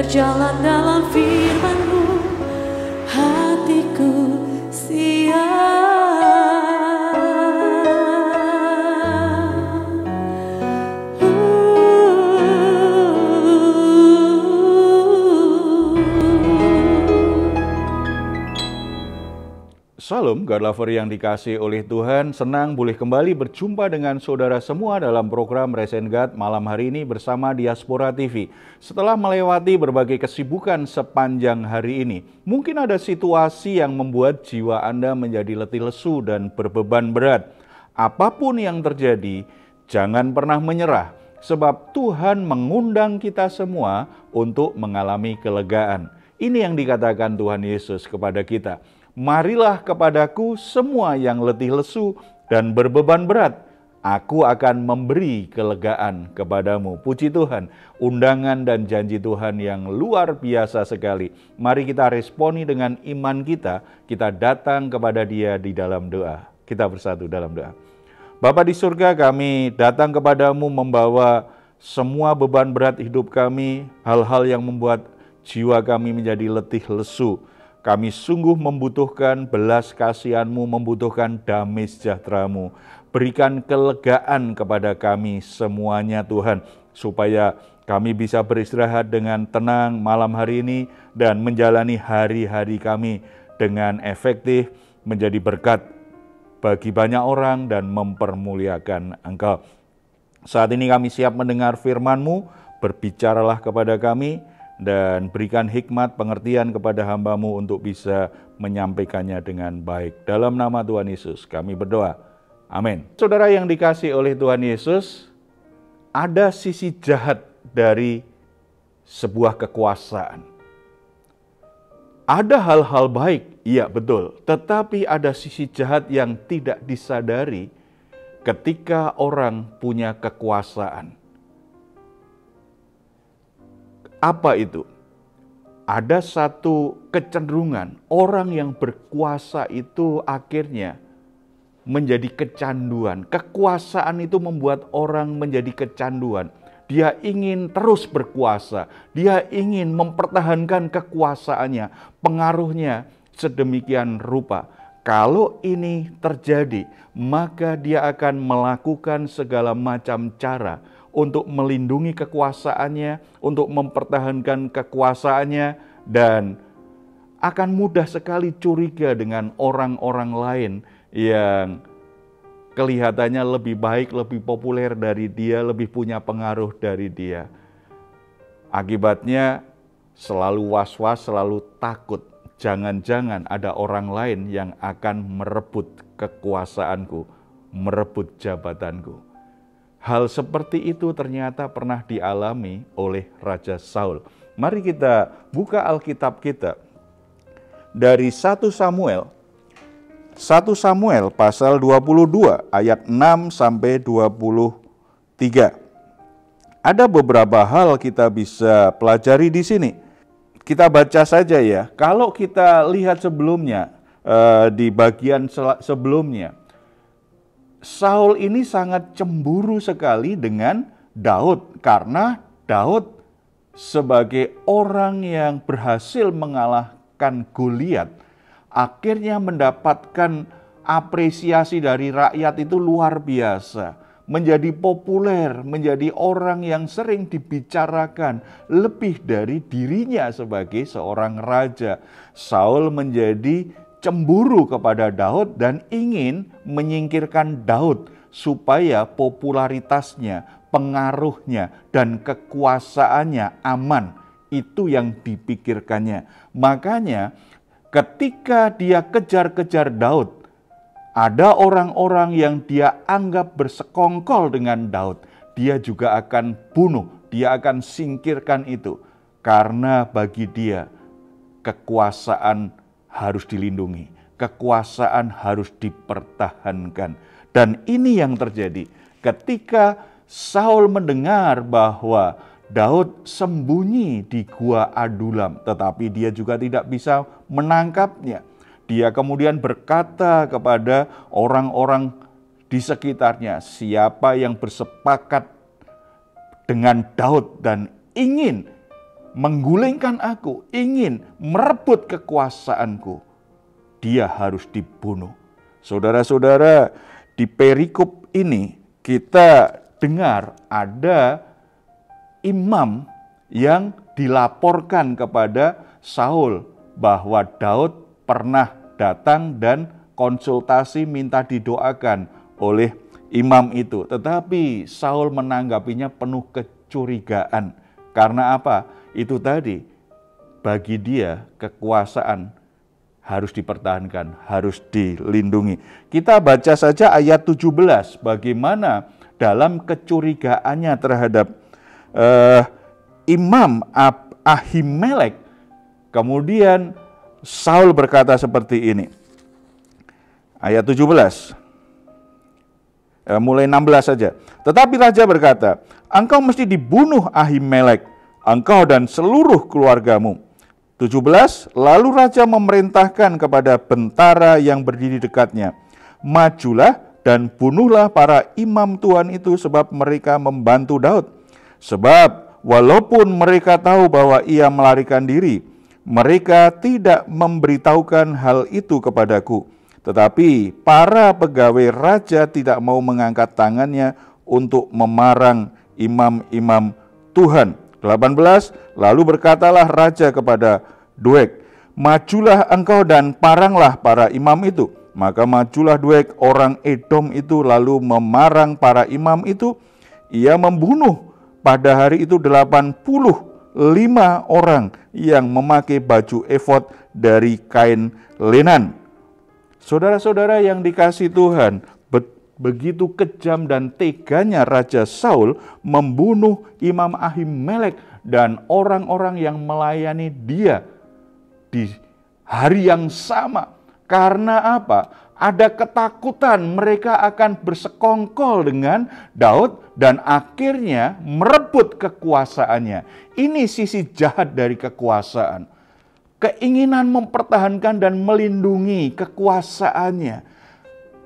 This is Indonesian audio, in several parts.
berjalan dalam firman-Mu, hatiku siap. Salam God Lover yang dikasih oleh Tuhan, senang boleh kembali berjumpa dengan saudara semua dalam program Resen God malam hari ini bersama Diaspora TV. Setelah melewati berbagai kesibukan sepanjang hari ini, mungkin ada situasi yang membuat jiwa Anda menjadi letih lesu dan berbeban berat. Apapun yang terjadi, jangan pernah menyerah, sebab Tuhan mengundang kita semua untuk mengalami kelegaan. Ini yang dikatakan Tuhan Yesus kepada kita. Marilah kepadaku semua yang letih lesu dan berbeban berat, aku akan memberi kelegaan kepadamu. Puji Tuhan, undangan dan janji Tuhan yang luar biasa sekali. Mari kita responi dengan iman kita datang kepada Dia di dalam doa. Kita bersatu dalam doa. Bapa di surga, kami datang kepadamu membawa semua beban berat hidup kami, hal-hal yang membuat jiwa kami menjadi letih lesu. Kami sungguh membutuhkan belas kasihan-Mu, membutuhkan damai sejahtera-Mu. Berikan kelegaan kepada kami semuanya Tuhan, supaya kami bisa beristirahat dengan tenang malam hari ini dan menjalani hari-hari kami dengan efektif, menjadi berkat bagi banyak orang dan mempermuliakan Engkau. Saat ini kami siap mendengar firman-Mu, berbicaralah kepada kami, dan berikan hikmat pengertian kepada hamba-Mu untuk bisa menyampaikannya dengan baik. Dalam nama Tuhan Yesus kami berdoa. Amin. Saudara yang dikasihi oleh Tuhan Yesus, ada sisi jahat dari sebuah kekuasaan. Ada hal-hal baik, iya betul, tetapi ada sisi jahat yang tidak disadari ketika orang punya kekuasaan. Apa itu? Ada satu kecenderungan, orang yang berkuasa itu akhirnya menjadi kecanduan. Kekuasaan itu membuat orang menjadi kecanduan. Dia ingin terus berkuasa, dia ingin mempertahankan kekuasaannya, pengaruhnya sedemikian rupa. Kalau ini terjadi, maka dia akan melakukan segala macam cara untuk melindungi kekuasaannya, untuk mempertahankan kekuasaannya, dan akan mudah sekali curiga dengan orang-orang lain yang kelihatannya lebih baik, lebih populer dari dia, lebih punya pengaruh dari dia. Akibatnya selalu was-was, selalu takut. Jangan-jangan ada orang lain yang akan merebut kekuasaanku, merebut jabatanku. Hal seperti itu ternyata pernah dialami oleh Raja Saul. Mari kita buka Alkitab kita dari 1 Samuel pasal 22 ayat 6 sampai 23. Ada beberapa hal kita bisa pelajari di sini. Kita baca saja ya. Kalau kita lihat sebelumnya, di bagian sebelumnya, Saul ini sangat cemburu sekali dengan Daud, karena Daud sebagai orang yang berhasil mengalahkan Goliat, akhirnya mendapatkan apresiasi dari rakyat itu luar biasa, menjadi populer, menjadi orang yang sering dibicarakan lebih dari dirinya sebagai seorang raja. Saul menjadi cemburu kepada Daud dan ingin menyingkirkan Daud supaya popularitasnya, pengaruhnya, dan kekuasaannya aman. Itu yang dipikirkannya. Makanya ketika dia kejar-kejar Daud, ada orang-orang yang dia anggap bersekongkol dengan Daud. Dia juga akan bunuh, dia akan singkirkan itu. Karena bagi dia kekuasaan harus dilindungi, kekuasaan harus dipertahankan. Dan ini yang terjadi ketika Saul mendengar bahwa Daud sembunyi di gua Adulam, tetapi dia juga tidak bisa menangkapnya. Dia kemudian berkata kepada orang-orang di sekitarnya, siapa yang bersepakat dengan Daud dan ingin menggulingkan aku, ingin merebut kekuasaanku, dia harus dibunuh. Saudara-saudara, di perikop ini kita dengar ada imam yang dilaporkan kepada Saul bahwa Daud pernah datang dan konsultasi minta didoakan oleh imam itu. Tetapi Saul menanggapinya penuh kecurigaan. Karena apa? Itu tadi, bagi dia kekuasaan harus dipertahankan, harus dilindungi. Kita baca saja ayat 17, bagaimana dalam kecurigaannya terhadap Imam Ahimelek. Kemudian Saul berkata seperti ini. Ayat 17. Mulai 16 saja. Tetapi raja berkata, engkau mesti dibunuh Ahimelek, engkau dan seluruh keluargamu. 17. Lalu raja memerintahkan kepada bentara yang berdiri dekatnya, majulah dan bunuhlah para imam Tuhan itu sebab mereka membantu Daud. Sebab walaupun mereka tahu bahwa ia melarikan diri, mereka tidak memberitahukan hal itu kepadaku. Tetapi para pegawai raja tidak mau mengangkat tangannya untuk memarang imam-imam Tuhan. 18. Lalu berkatalah raja kepada Doeg, majulah engkau dan paranglah para imam itu. Maka majulah Doeg orang Edom itu lalu memarang para imam itu. Ia membunuh pada hari itu 85 orang yang memakai baju efod dari kain lenan. Saudara-saudara yang dikasihi Tuhan, begitu kejam dan teganya Raja Saul membunuh Imam Ahimelek dan orang-orang yang melayani dia di hari yang sama. Karena apa? Ada ketakutan mereka akan bersekongkol dengan Daud dan akhirnya merebut kekuasaannya. Ini sisi jahat dari kekuasaan. Keinginan mempertahankan dan melindungi kekuasaannya.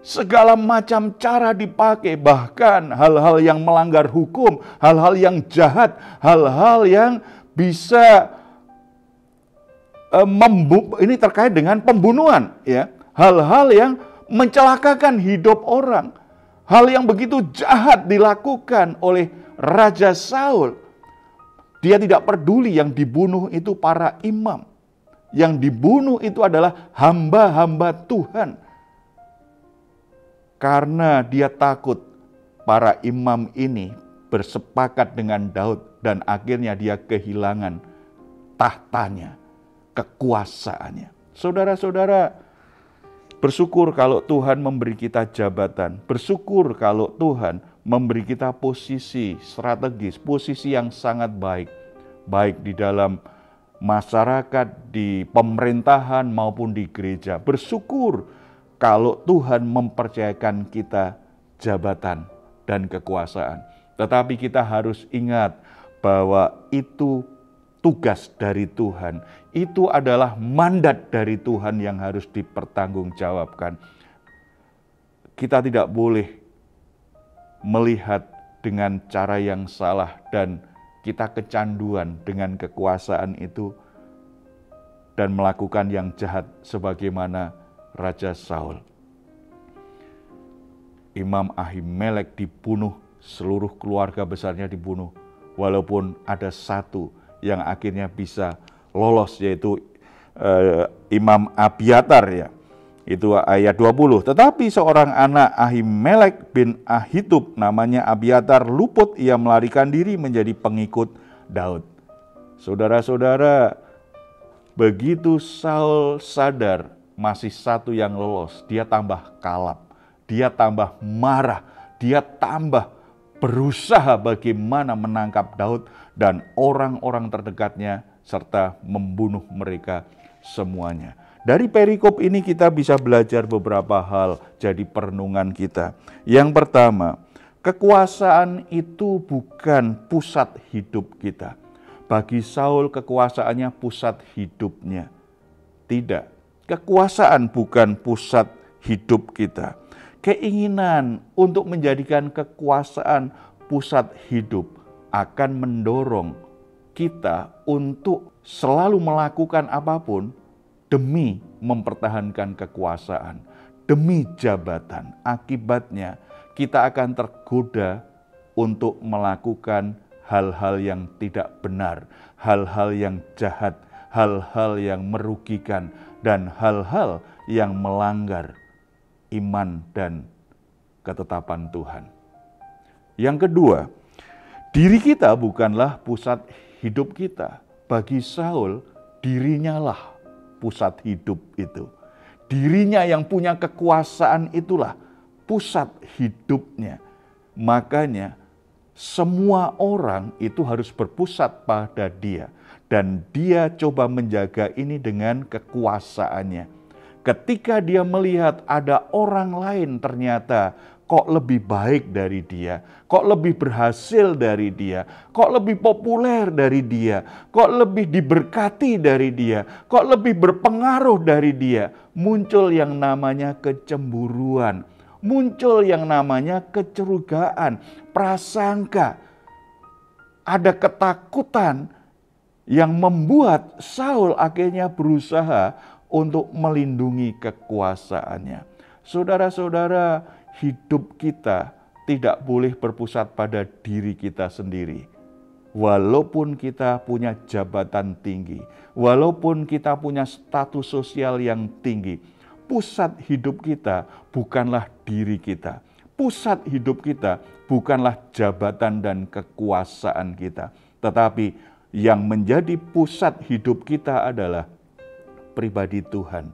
Segala macam cara dipakai, bahkan hal-hal yang melanggar hukum, hal-hal yang jahat, hal-hal yang bisa ini terkait dengan pembunuhan, ya. Hal-hal yang mencelakakan hidup orang. Hal yang begitu jahat dilakukan oleh Raja Saul. Dia tidak peduli yang dibunuh itu para imam. Yang dibunuh itu adalah hamba-hamba Tuhan. Karena dia takut para imam ini bersepakat dengan Daud dan akhirnya dia kehilangan tahtanya, kekuasaannya. Saudara-saudara, bersyukur kalau Tuhan memberi kita jabatan. Bersyukur kalau Tuhan memberi kita posisi strategis, posisi yang sangat baik. Baik di dalam masyarakat, di pemerintahan maupun di gereja. Bersyukur kalau Tuhan mempercayakan kita jabatan dan kekuasaan. Tetapi kita harus ingat bahwa itu tugas dari Tuhan. Itu adalah mandat dari Tuhan yang harus dipertanggungjawabkan. Kita tidak boleh melihat dengan cara yang salah dan kita kecanduan dengan kekuasaan itu dan melakukan yang jahat sebagaimana Raja Saul. Imam Ahimelek dibunuh, seluruh keluarga besarnya dibunuh, walaupun ada satu yang akhirnya bisa lolos, yaitu Imam Abiatar, ya. Itu ayat 20. Tetapi seorang anak Ahimelek bin Ahitub namanya Abiatar luput, ia melarikan diri menjadi pengikut Daud. Saudara-saudara, begitu Saul sadar masih satu yang lolos, dia tambah kalap, dia tambah marah, dia tambah berusaha bagaimana menangkap Daud dan orang-orang terdekatnya serta membunuh mereka semuanya. Dari perikop ini kita bisa belajar beberapa hal jadi perenungan kita. Yang pertama, kekuasaan itu bukan pusat hidup kita. Bagi Saul kekuasaannya pusat hidupnya. Tidak, kekuasaan bukan pusat hidup kita. Keinginan untuk menjadikan kekuasaan pusat hidup akan mendorong kita untuk selalu melakukan apapun demi mempertahankan kekuasaan, demi jabatan. Akibatnya kita akan tergoda untuk melakukan hal-hal yang tidak benar, hal-hal yang jahat, hal-hal yang merugikan, dan hal-hal yang melanggar iman dan ketetapan Tuhan. Yang kedua, diri kita bukanlah pusat hidup kita. Bagi Saul, dirinya lah pusat hidup itu. Dirinya yang punya kekuasaan itulah pusat hidupnya. Makanya semua orang itu harus berpusat pada dia. Dan dia coba menjaga ini dengan kekuasaannya. Ketika dia melihat ada orang lain ternyata kok lebih baik dari dia, kok lebih berhasil dari dia, kok lebih populer dari dia, kok lebih diberkati dari dia, kok lebih berpengaruh dari dia, muncul yang namanya kecemburuan, muncul yang namanya kecurigaan, prasangka, ada ketakutan yang membuat Saul akhirnya berusaha untuk melindungi kekuasaannya. Saudara-saudara, hidup kita tidak boleh berpusat pada diri kita sendiri. Walaupun kita punya jabatan tinggi, walaupun kita punya status sosial yang tinggi, pusat hidup kita bukanlah diri kita. Pusat hidup kita bukanlah jabatan dan kekuasaan kita. Tetapi yang menjadi pusat hidup kita adalah pribadi Tuhan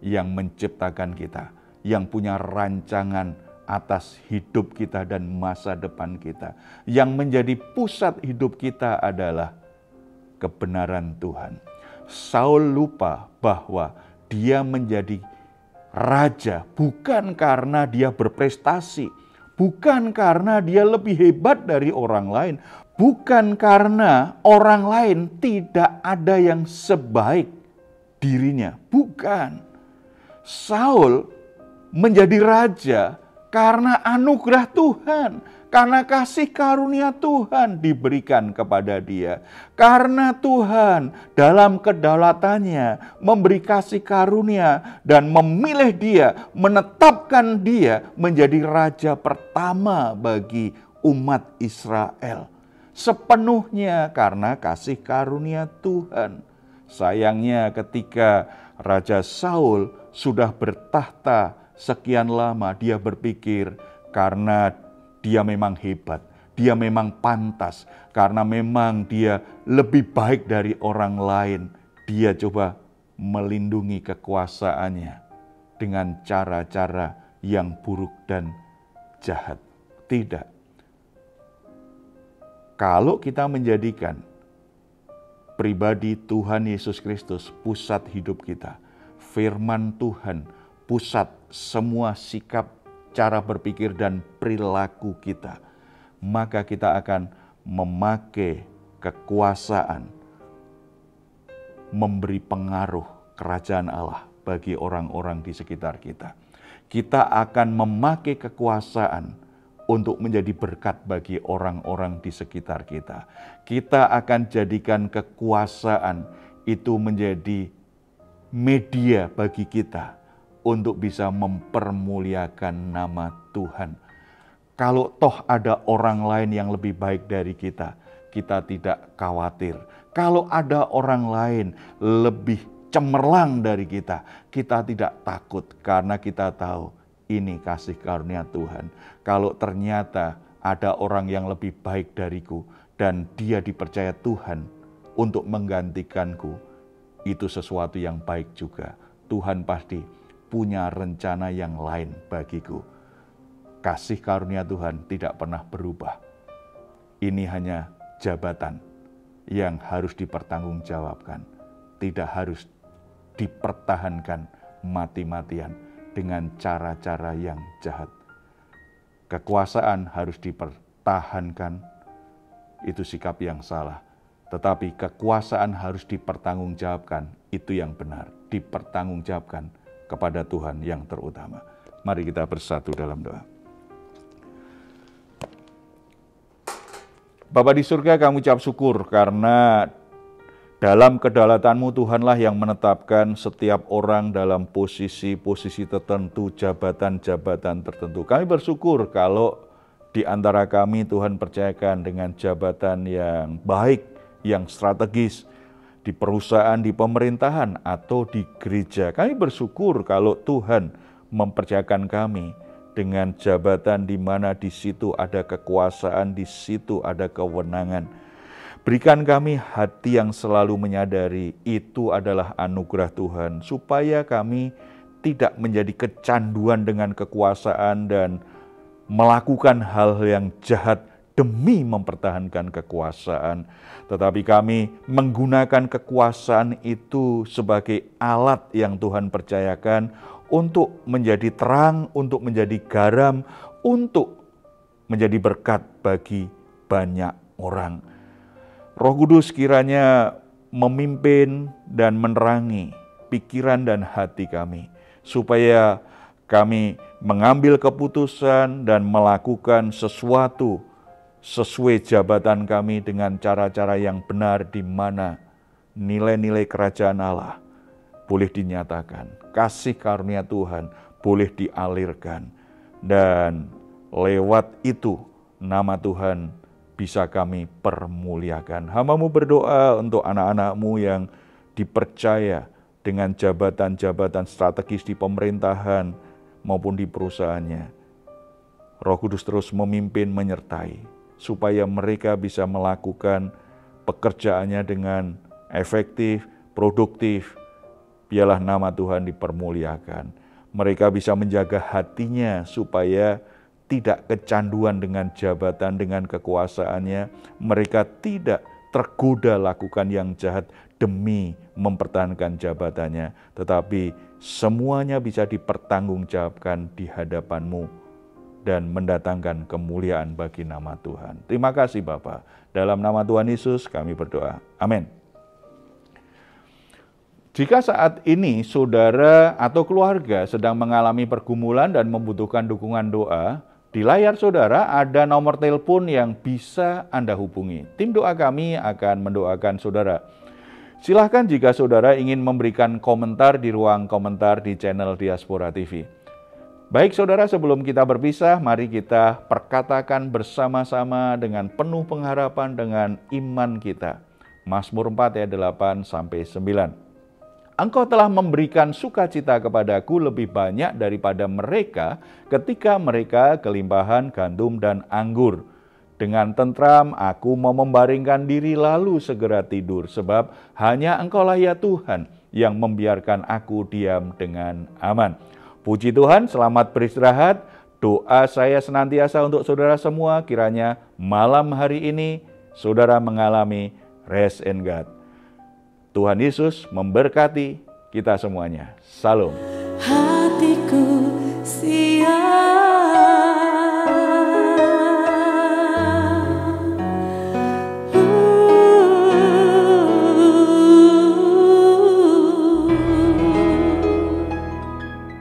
yang menciptakan kita, yang punya rancangan atas hidup kita dan masa depan kita. Yang menjadi pusat hidup kita adalah kebenaran Tuhan. Saul lupa bahwa dia menjadi raja bukan karena dia berprestasi, bukan karena dia lebih hebat dari orang lain, bukan karena orang lain tidak ada yang sebaik dirinya. Bukan. Saul menjadi raja karena anugerah Tuhan, karena kasih karunia Tuhan diberikan kepada dia. Karena Tuhan dalam kedaulatannya memberi kasih karunia dan memilih dia, menetapkan dia menjadi raja pertama bagi umat Israel. Sepenuhnya karena kasih karunia Tuhan. Sayangnya ketika Raja Saul sudah bertahta sekian lama, dia berpikir karena dia memang hebat, dia memang pantas, karena memang dia lebih baik dari orang lain, dia coba melindungi kekuasaannya dengan cara-cara yang buruk dan jahat. Tidak. Kalau kita menjadikan pribadi Tuhan Yesus Kristus pusat hidup kita, firman Tuhan pusat semua sikap, cara berpikir dan perilaku kita, maka kita akan memakai kekuasaan, memberi pengaruh kerajaan Allah bagi orang-orang di sekitar kita. Kita akan memakai kekuasaan untuk menjadi berkat bagi orang-orang di sekitar kita. Kita akan jadikan kekuasaan itu menjadi media bagi kita untuk bisa mempermuliakan nama Tuhan. Kalau toh ada orang lain yang lebih baik dari kita, kita tidak khawatir. Kalau ada orang lain lebih cemerlang dari kita, kita tidak takut karena kita tahu ini kasih karunia Tuhan. Kalau ternyata ada orang yang lebih baik dariku dan dia dipercaya Tuhan untuk menggantikanku, itu sesuatu yang baik juga. Tuhan pasti punya rencana yang lain bagiku. Kasih karunia Tuhan tidak pernah berubah. Ini hanya jabatan yang harus dipertanggungjawabkan, tidak harus dipertahankan mati-matian dengan cara-cara yang jahat. Kekuasaan harus dipertahankan, itu sikap yang salah. Tetapi kekuasaan harus dipertanggungjawabkan, itu yang benar. Dipertanggungjawabkan kepada Tuhan yang terutama. Mari kita bersatu dalam doa. Bapa di surga, kami ucap syukur karena dalam kedaulatanmu Tuhanlah yang menetapkan setiap orang dalam posisi-posisi tertentu, jabatan-jabatan tertentu. Kami bersyukur kalau di antara kami Tuhan percayakan dengan jabatan yang baik, yang strategis, di perusahaan, di pemerintahan, atau di gereja. Kami bersyukur kalau Tuhan mempercayakan kami dengan jabatan di mana di situ ada kekuasaan, di situ ada kewenangan. Berikan kami hati yang selalu menyadari itu adalah anugerah Tuhan, supaya kami tidak menjadi kecanduan dengan kekuasaan dan melakukan hal yang jahat demi mempertahankan kekuasaan. Tetapi kami menggunakan kekuasaan itu sebagai alat yang Tuhan percayakan untuk menjadi terang, untuk menjadi garam, untuk menjadi berkat bagi banyak orang. Roh Kudus kiranya memimpin dan menerangi pikiran dan hati kami, supaya kami mengambil keputusan dan melakukan sesuatu sesuai jabatan kami dengan cara-cara yang benar, di mana nilai-nilai kerajaan Allah boleh dinyatakan, kasih karunia Tuhan boleh dialirkan, dan lewat itu nama Tuhan bisa kami permuliakan. Hamba-Mu berdoa untuk anak-anak-Mu yang dipercaya dengan jabatan-jabatan strategis di pemerintahan maupun di perusahaannya. Roh Kudus terus memimpin, menyertai, supaya mereka bisa melakukan pekerjaannya dengan efektif, produktif. Biarlah nama Tuhan dipermuliakan. Mereka bisa menjaga hatinya supaya tidak kecanduan dengan jabatan, dengan kekuasaannya. Mereka tidak tergoda lakukan yang jahat demi mempertahankan jabatannya. Tetapi semuanya bisa dipertanggungjawabkan di hadapan-Mu dan mendatangkan kemuliaan bagi nama Tuhan. Terima kasih Bapa. Dalam nama Tuhan Yesus kami berdoa. Amin. Jika saat ini saudara atau keluarga sedang mengalami pergumulan dan membutuhkan dukungan doa, di layar saudara ada nomor telepon yang bisa Anda hubungi. Tim doa kami akan mendoakan saudara. Silahkan jika saudara ingin memberikan komentar di ruang komentar di channel Diaspora TV. Baik saudara, sebelum kita berpisah, mari kita perkatakan bersama-sama dengan penuh pengharapan dengan iman kita. Mazmur 4 ayat 8-9. Engkau telah memberikan sukacita kepadaku lebih banyak daripada mereka ketika mereka kelimpahan gandum dan anggur. Dengan tentram aku mau membaringkan diri lalu segera tidur, sebab hanya Engkaulah ya Tuhan yang membiarkan aku diam dengan aman. Puji Tuhan, selamat beristirahat. Doa saya senantiasa untuk saudara semua, kiranya malam hari ini saudara mengalami rest in God. Tuhan Yesus memberkati kita semuanya. Salam. Hatiku siap.